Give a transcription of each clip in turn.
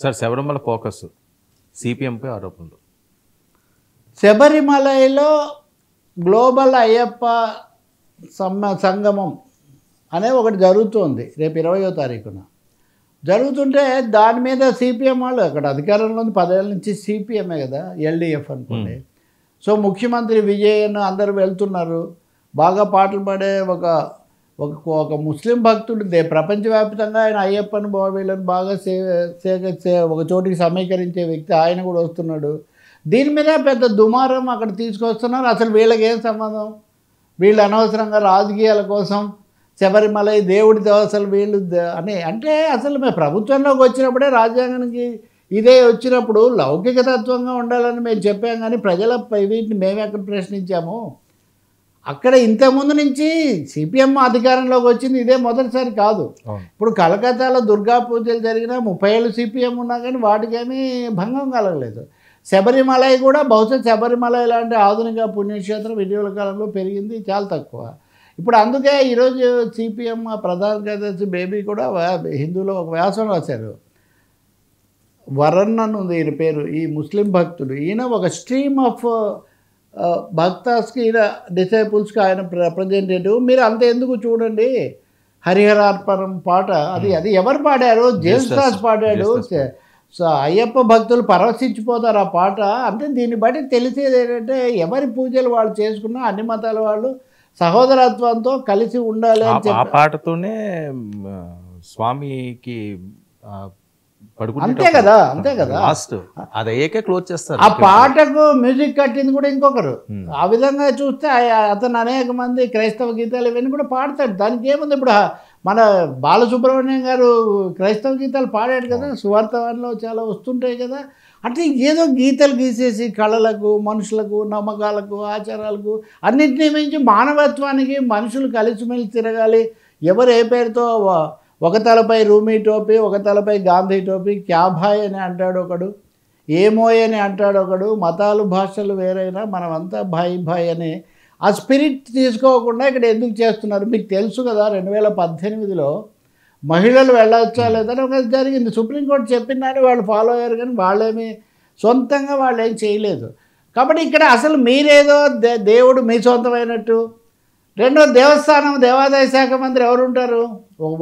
Sir Sabarimala focus సిపిఎంపై ఆరోపణలు. శబరిమలలో global Ayyappa సంగమం అనే ఒకటి జరుగుతుంది రేపు 20వ తారీఖున. జరుగుతుంటే దాని మీద సిపిఎం వాళ్ళు అక్కడ అధికారంలో 10 ఏళ్ళ నుంచి సిపిఎంఏ కదా, ఎల్డిఎఫ్ అనుకోండి. సో ముఖ్యమంత్రి విజయన్ అందరూ వెళ్తున్నారు. బాగా పాటలు పాడే ఒక ముస్లిం భక్తుడు ప్రపంచవ్యాప్తంగా ఆయన అయ్యప్పని వీళ్ళని బాగా ఒక చోటికి సమీకరించే వ్యక్తి ఆయన కూడా వస్తున్నాడు. దీని మీద పెద్ద దుమారం అక్కడ తీసుకొస్తున్నారు. అసలు వీళ్ళకి ఏం సంబంధం? వీళ్ళు అనవసరంగా రాజకీయాల కోసం శబరిమల దేవుడితో అసలు వీళ్ళు అని అంటే అసలు మేము ప్రభుత్వంలోకి వచ్చినప్పుడే రాజ్యాంగానికి ఇదే వచ్చినప్పుడు లౌకిక తత్వంగా ఉండాలని మేము చెప్పాం. కానీ ప్రజల వీటిని మేము ఎక్కడ ప్రశ్నించాము? అక్కడ ఇంతకుముందు నుంచి సిపిఎం అధికారంలోకి వచ్చింది ఇదే మొదటిసారి కాదు. ఇప్పుడు కలకత్తాలో దుర్గా పూజలు జరిగిన 30 ఏళ్ళు సిపిఎం ఉన్నా కానీ వాటికేమీ భంగం కలగలేదు. శబరిమల కూడా బహుశా శబరిమల ఇలాంటి ఆధునిక పుణ్యక్షేత్రం ఇటీవల కాలంలో పెరిగింది చాలా తక్కువ. ఇప్పుడు అందుకే ఈరోజు సిపిఎం ప్రధాన కార్యదర్శి బేబీ కూడా హిందూలో ఒక వ్యాసం రాశారు. వరన్ అని ఉంది ఈయన పేరు, ఈ ముస్లిం భక్తుడు. ఈయన ఒక స్ట్రీమ్ ఆఫ్ భక్తాస్కి ఈయన డిసైపుల్స్కి ఆయన రిప్రజెంటేటివ్. మీరు అంత ఎందుకు చూడండి, హరిహరార్పణం పాట అది ఎవరు పాడారు? జేమ్స్ దాస్ పాడాడు. సో అయ్యప్ప భక్తులు పరవశించిపోతారు ఆ పాట. అంటే దీన్ని బట్టి తెలిసేది ఏంటంటే ఎవరి పూజలు వాళ్ళు చేసుకున్నా అన్ని మతాల వాళ్ళు సహోదరత్వంతో కలిసి ఉండాలి అని చెప్పి ఆ పాటతోనే స్వామికి అంతే కదా లాస్ట్ అది అయ్యాకే క్లోజ్ చేస్తారు. ఆ పాటకు మ్యూజిక్ కట్టింది కూడా ఇంకొకరు. ఆ విధంగా చూస్తే అతను అనేక మంది క్రైస్తవ గీతాలు ఇవన్నీ కూడా పాడతాడు. దానికి ఏముంది? ఇప్పుడు మన బాలసుబ్రహ్మణ్యం గారు క్రైస్తవ గీతాలు పాడాడు కదా, సువార్తవాన్లో చాలా వస్తుంటాయి కదా. అంటే ఏదో గీతలు గీసేసి కళలకు, మనుషులకు, నమ్మకాలకు, ఆచారాలకు అన్నింటినీ మించి మానవత్వానికి మనుషులు కలిసిమెలిసి తిరగాలి. ఎవరు ఏ పేరుతో ఒక తలపై రూమీ టోపీ, ఒక తలపై గాంధీ టోపీ, క్యాభాయ్ అని అంటాడు ఒకడు, ఏమోయ్ అని అంటాడు ఒకడు. మతాలు భాషలు వేరైనా మనమంతా భాయ్ భాయ్ అని ఆ స్పిరిట్ తీసుకోకుండా ఇక్కడ ఎందుకు చేస్తున్నారు? మీకు తెలుసు కదా 2018లో మహిళలు వెళ్ళవచ్చా లేదని ఒక జరిగింది. సుప్రీంకోర్టు చెప్పిందని వాళ్ళు ఫాలో అయ్యారు కానీ వాళ్ళేమి సొంతంగా వాళ్ళు ఏం చేయలేదు. కాబట్టి ఇక్కడ అసలు మీరేదో దేవుడు మీ సొంతమైనట్టు. రెండో దేవస్థానం దేవాదాయ శాఖ మంత్రి ఎవరు ఉంటారు?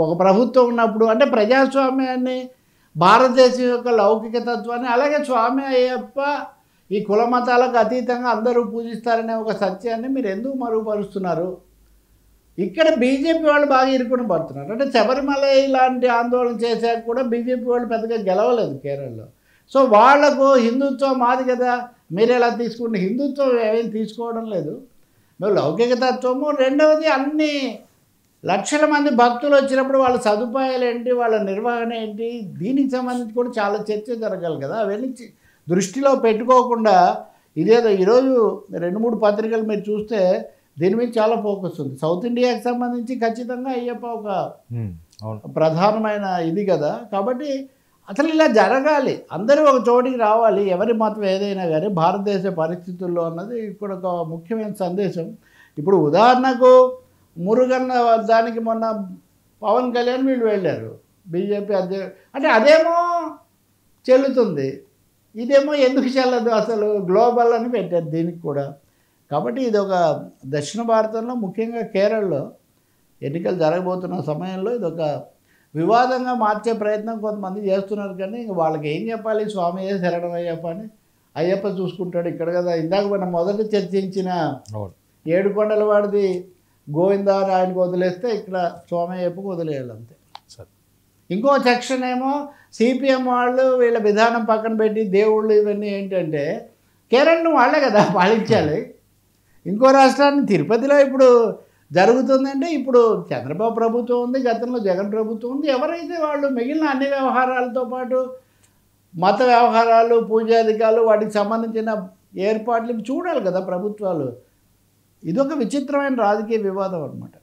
ఒక ప్రభుత్వం ఉన్నప్పుడు. అంటే ప్రజాస్వామ్యాన్ని, భారతదేశం యొక్క లౌకిక తత్వాన్ని, అలాగే స్వామి అయ్యప్ప ఈ కుల మతాలకు అతీతంగా అందరూ పూజిస్తారనే ఒక సత్యాన్ని మీరు ఎందుకు మరుగుపరుస్తున్నారు? ఇక్కడ బీజేపీ వాళ్ళు బాగా ఇరుకుని పడుతున్నారు. అంటే శబరిమల ఇలాంటి ఆందోళన చేశాక కూడా బీజేపీ వాళ్ళు పెద్దగా గెలవలేదు కేరళలో. సో వాళ్లకు హిందుత్వం మాది కదా, మీరు ఎలా తీసుకుంటే హిందుత్వం ఏమేమి తీసుకోవడం లేదు. మేము లౌకిక తత్వము. రెండవది అన్ని లక్షల మంది భక్తులు వచ్చినప్పుడు వాళ్ళ సదుపాయాలు ఏంటి, వాళ్ళ నిర్వహణ ఏంటి, దీనికి సంబంధించి కూడా చాలా చర్చ జరగాలి కదా. అవన్నీ దృష్టిలో పెట్టుకోకుండా ఇదేదో ఈరోజు 2-3 పత్రికలు మీరు చూస్తే దీని మీద చాలా ఫోకస్ ఉంది. సౌత్ ఇండియాకి సంబంధించి ఖచ్చితంగా అయ్యప్ప ఒక ప్రధానమైన ఇది కదా. కాబట్టి అసలు ఇలా జరగాలి, అందరూ ఒక చోటికి రావాలి, ఎవరి మతం ఏదైనా కానీ భారతదేశ పరిస్థితుల్లో అన్నది ఇక్కడ ఒక ముఖ్యమైన సందేశం. ఇప్పుడు ఉదాహరణకు మురుగన్న దానికి మొన్న పవన్ కళ్యాణ్ వీళ్ళు వెళ్ళారు, బీజేపీ అధ్యక్షుడు. అంటే అదేమో చెల్లుతుంది, ఇదేమో ఎందుకు చెల్లదు? అసలు గ్లోబల్ అని పెట్టారు దీనికి కూడా. కాబట్టి ఇది ఒక దక్షిణ భారతంలో ముఖ్యంగా కేరళలో ఎన్నికలు జరగబోతున్న సమయంలో ఇది ఒక వివాదంగా మార్చే ప్రయత్నం కొంతమంది చేస్తున్నారు. కానీ ఇంక వాళ్ళకి ఏం చెప్పాలి? స్వామి శరణం అయ్యప్ప అని, అయ్యప్ప చూసుకుంటాడు ఇక్కడ కదా. ఇందాక మనం మొదట చర్చించిన 7 కొండల వాడిది గోవిందా అని ఆయనకు వదిలేస్తే ఇక్కడ స్వామి అయ్యప్పకు వదిలేయాలి అంతే. ఇంకో సెక్షన్ ఏమో సిపిఎం వాళ్ళు వీళ్ళ విధానం పక్కన పెట్టి దేవుళ్ళు ఇవన్నీ ఏంటంటే కేరళను వాళ్ళే కదా పాలించాలి. ఇంకో రాష్ట్రాన్ని తిరుపతిలో ఇప్పుడు జరుగుతుందంటే ఇప్పుడు చంద్రబాబు ప్రభుత్వం ఉంది, గతంలో జగన్ ప్రభుత్వం ఉంది. ఎవరైతే వాళ్ళు మిగిలిన అన్ని వ్యవహారాలతో పాటు మత వ్యవహారాలు, పూజాధికారులు, వాటికి సంబంధించిన ఏర్పాట్లు చూడాలి కదా ప్రభుత్వాలు. ఇదొక విచిత్రమైన రాజకీయ వివాదం అన్నమాట.